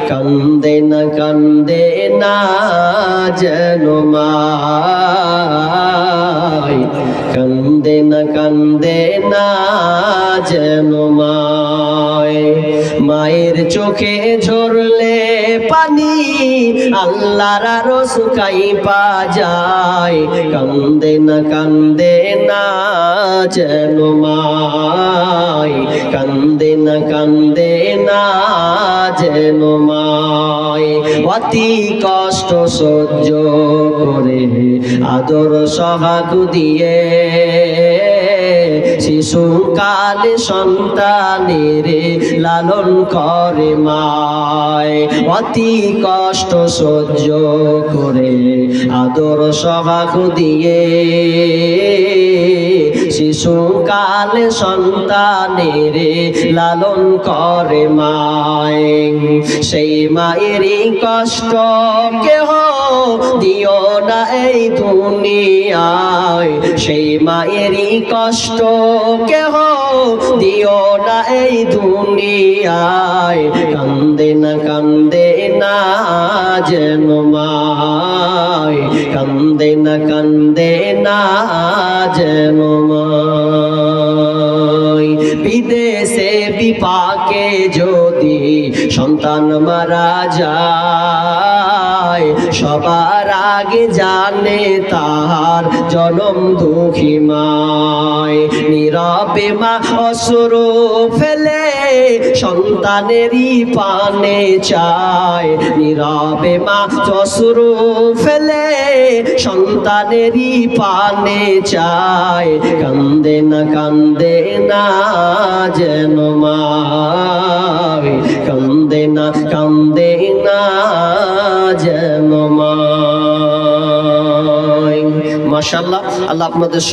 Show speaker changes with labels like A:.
A: কান্দে না যেন মায়, কান্দে না যেন মায়। মায়ের চোখে ঝরলে পানি আল্লাহর আরো শুকাইবা যায়। কান্দে না যেন মায়, কান্দে না যেন মায়। অতি কষ্ট সহ্য করে আদর সোহাগ দিয়ে শিশুকালে সন্তানের লালন করে মায়। অতি কষ্ট সহ্য করে আদর সোহাগ দিয়ে শিশুকালে সন্তানের লালন করে মায়। সেই মায়েরই কষ্ট কেহ দিও না এই দুনিয়ায়, সেই মায়েরই কষ্ট কেহ দিও না এই দুনিয়ায়। কান্দে না যেন মায়, কান্দে না যেন মায়। বিদেশে বিপাকে যদি সন্তান মারা যায়, সবার আগে জানে তাহার জনম দুঃখী মায়। নীরবে মা অশ্রু ফেলে সন্তানেরই পানে চায়, নীরবে মা অশ্রু ফেলে সন্তানেরই পানে চায়। কান্দে না যেন মায়, কান্দে না যেন মায়। মাশাআল্লাহ, আল্লাহ আপনাদের